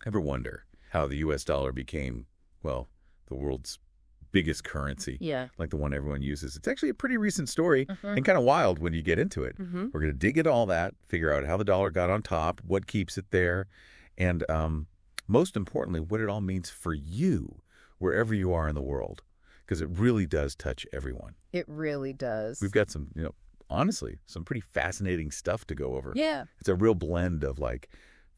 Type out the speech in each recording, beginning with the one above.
Ever wonder how the U.S. dollar became, well, the world's biggest currency, Yeah. like the one everyone uses? It's actually a pretty recent story Mm-hmm. and kind of wild when you get into it. Mm-hmm. We're going to dig into all that, figure out how the dollar got on top, what keeps it there, and most importantly, what it all means for you, wherever you are in the world, because it really does touch everyone. It really does. We've got some, honestly, some pretty fascinating stuff to go over. Yeah. It's a real blend of like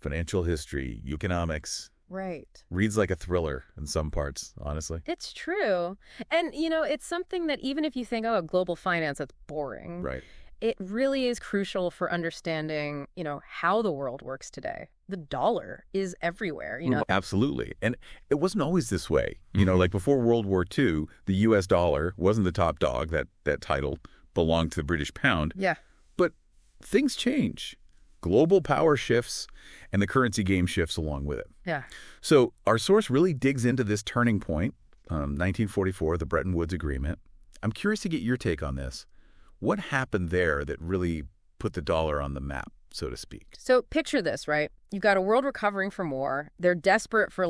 financial history, economics. Right. Reads like a thriller in some parts, honestly. It's true. And, it's something that even if you think, oh, global finance, that's boring. Right. It really is crucial for understanding, how the world works today. The dollar is everywhere, Absolutely. And it wasn't always this way. Like before World War II, the U.S. dollar wasn't the top dog. That title belonged to the British pound. Yeah. But things change. Global power shifts, and the currency game shifts along with it. Yeah. So our source really digs into this turning point, 1944, the Bretton Woods Agreement. I'm curious to get your take on this. What happened there that really put the dollar on the map, so to speak? So picture this, right? You've got a world recovering from war. They're desperate for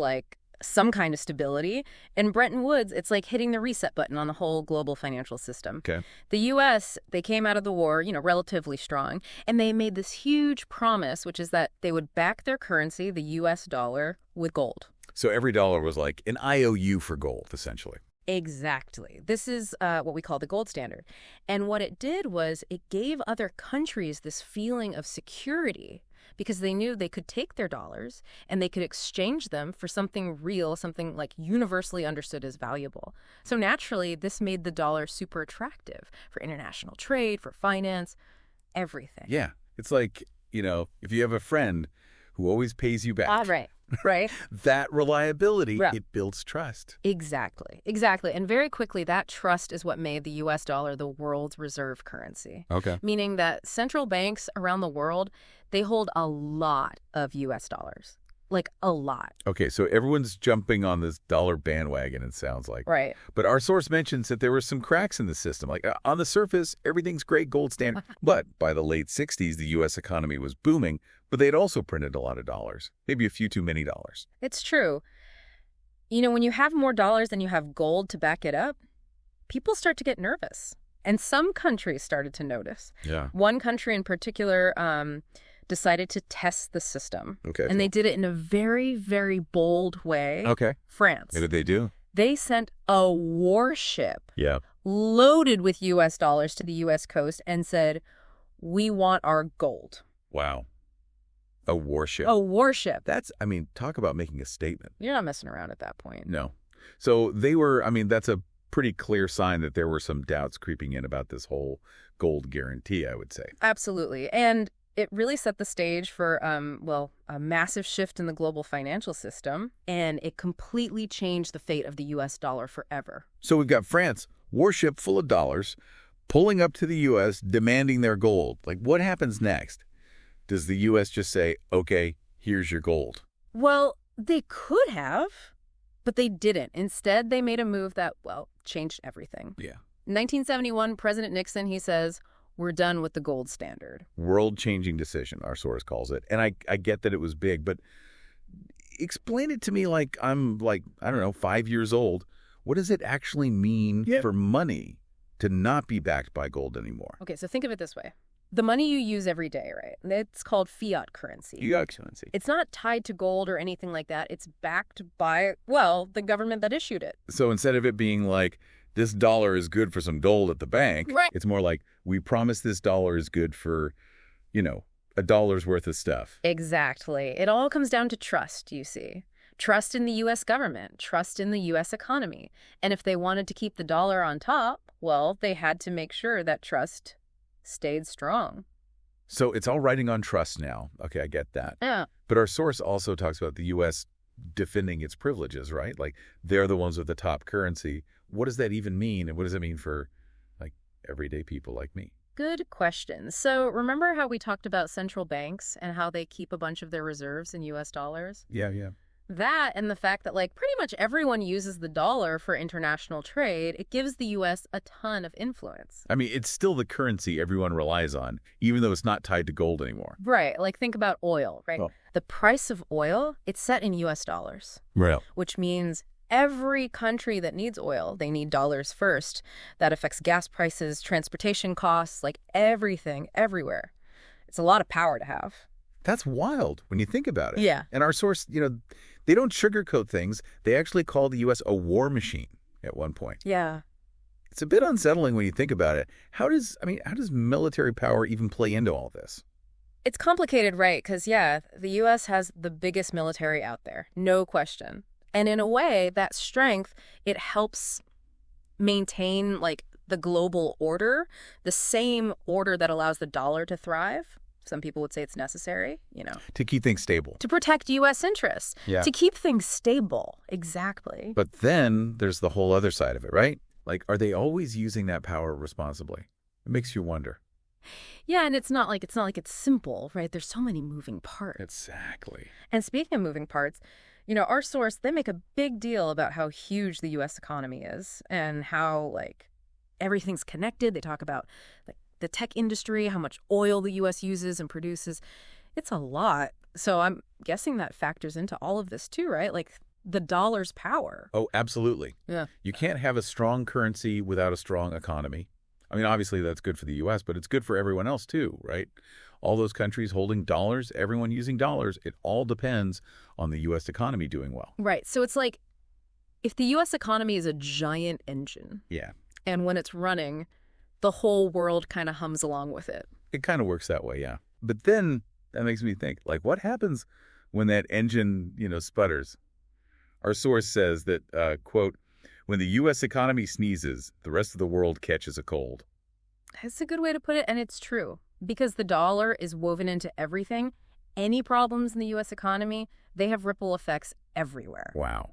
some kind of stability. In Bretton Woods, it's like hitting the reset button on the whole global financial system. Okay. The U.S., they came out of the war, relatively strong, and they made this huge promise, which is that they would back their currency, the U.S. dollar, with gold. So every dollar was like an IOU for gold, essentially. Exactly. This is what we call the gold standard. And what it did was it gave other countries this feeling of security because they knew they could take their dollars and they could exchange them for something real, something like universally understood as valuable. So naturally, this made the dollar super attractive for international trade, for finance, everything. Yeah. It's like, if you have a friend who always pays you back. Right. Right. That reliability, Yeah. it builds trust. Exactly. Exactly. And very quickly, that trust is what made the U.S. dollar the world's reserve currency. Okay. Meaning that central banks around the world, they hold a lot of U.S. dollars. Like a lot. Okay, so everyone's jumping on this dollar bandwagon, it sounds like. Right. But our source mentions that there were some cracks in the system. Like on the surface, everything's great, gold standard. But by the late 60s, the U.S. economy was booming, but they'd also printed a lot of dollars, maybe a few too many dollars. It's true. When you have more dollars than you have gold to back it up, people start to get nervous. And some countries started to notice. Yeah. One country in particular decided to test the system. Okay. And they did it in a very, very bold way. Okay. France. What did they do? They sent a warship Yeah. loaded with U.S. dollars to the U.S. coast and said, we want our gold. Wow. A warship. A warship. Talk about making a statement. You're not messing around at that point. No. So they were, that's a pretty clear sign that there were some doubts creeping in about this whole gold guarantee, I would say. Absolutely. And it really set the stage for, a massive shift in the global financial system, and it completely changed the fate of the U.S. dollar forever. So we've got France, warship full of dollars, pulling up to the U.S., demanding their gold. Like, what happens next? Does the U.S. just say, okay, here's your gold? Well, they could have, but they didn't. Instead, they made a move that, changed everything. Yeah. In 1971, President Nixon, he says, we're done with the gold standard. World-changing decision, our source calls it. And I get that it was big, but explain it to me like I'm 5 years old. What does it actually mean for money to not be backed by gold anymore? Okay, so think of it this way. The money you use every day, right? It's called fiat currency. Fiat currency. It's not tied to gold or anything like that. It's backed by, the government that issued it. So instead of it being like, this dollar is good for some gold at the bank, right. It's more like, we promise this dollar is good for, a dollar's worth of stuff. Exactly. It all comes down to trust, you see. Trust in the U.S. government, trust in the U.S. economy. And if they wanted to keep the dollar on top, they had to make sure that trust stayed strong. So it's all riding on trust now. Okay, I get that. Yeah. But our source also talks about the U.S. defending its privileges, right? Like, they're the ones with the top currency. What does that even mean? And what does it mean for, everyday people like me? Good question. So remember how we talked about central banks and how they keep a bunch of their reserves in U.S. dollars? Yeah. That and the fact that, like, pretty much everyone uses the dollar for international trade, it gives the U.S. a ton of influence. I mean, it's still the currency everyone relies on, even though it's not tied to gold anymore. Right. Like, think about oil, right? Oh. The price of oil, it's set in U.S. dollars. Right. Which means every country that needs oil, they need dollars first. That affects gas prices, transportation costs, like everything, everywhere. It's a lot of power to have. That's wild when you think about it. Yeah. And our source, they don't sugarcoat things. They actually call the U.S. a war machine at one point. Yeah. It's a bit unsettling when you think about it. How does military power even play into all this? It's complicated, right? Because, yeah, the U.S. has the biggest military out there, no question. And in a way, that strength, it helps maintain, like, the global order, the same order that allows the dollar to thrive. Some people would say it's necessary, To keep things stable. To protect U.S. interests. Yeah. To keep things stable. Exactly. But then there's the whole other side of it, right? Like, are they always using that power responsibly? It makes you wonder. Yeah, and it's not like it's simple, right? There's so many moving parts. Exactly. And speaking of moving parts, our source, they make a big deal about how huge the U.S. economy is and how, like, everything's connected. They talk about, like, the tech industry, how much oil the U.S. uses and produces. It's a lot. So I'm guessing that factors into all of this too, right? Like, the dollar's power. Oh, absolutely. Yeah. You can't have a strong currency without a strong economy. I mean, obviously that's good for the U.S., but it's good for everyone else too, right? All those countries holding dollars, everyone using dollars, it all depends on the U.S. economy doing well. Right. So it's like, if the U.S. economy is a giant engine. Yeah. And when it's running, the whole world kind of hums along with it. It kind of works that way, yeah. But then that makes me think, like, what happens when that engine, sputters? Our source says that, quote, when the U.S. economy sneezes, the rest of the world catches a cold. That's a good way to put it, and it's true. Because the dollar is woven into everything, any problems in the U.S. economy, they have ripple effects everywhere. Wow.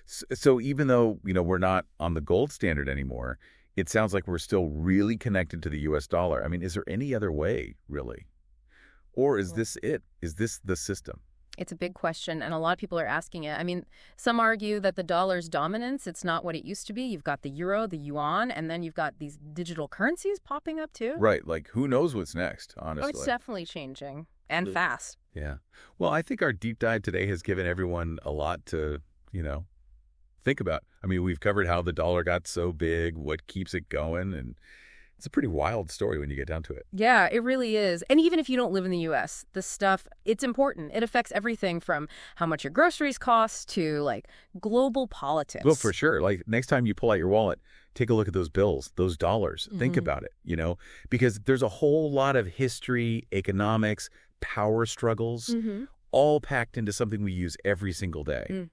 So even though, we're not on the gold standard anymore, it sounds like we're still really connected to the U.S. dollar. I mean, is there any other way, really? Or is this it? Is this the system? It's a big question, and a lot of people are asking it. I mean, some argue that the dollar's dominance, it's not what it used to be. You've got the euro, the yuan, and then you've got these digital currencies popping up too. Right. Like, who knows what's next, honestly. Oh, it's definitely changing, and fast. Yeah. Well, I think our deep dive today has given everyone a lot to, think about. I mean, we've covered how the dollar got so big, what keeps it going, and it's a pretty wild story when you get down to it. Yeah, it really is. And even if you don't live in the U.S., this stuff, it's important. It affects everything from how much your groceries cost to, like, global politics. Well, for sure. Like, next time you pull out your wallet, take a look at those bills, those dollars. Think about it, because there's a whole lot of history, economics, power struggles, all packed into something we use every single day.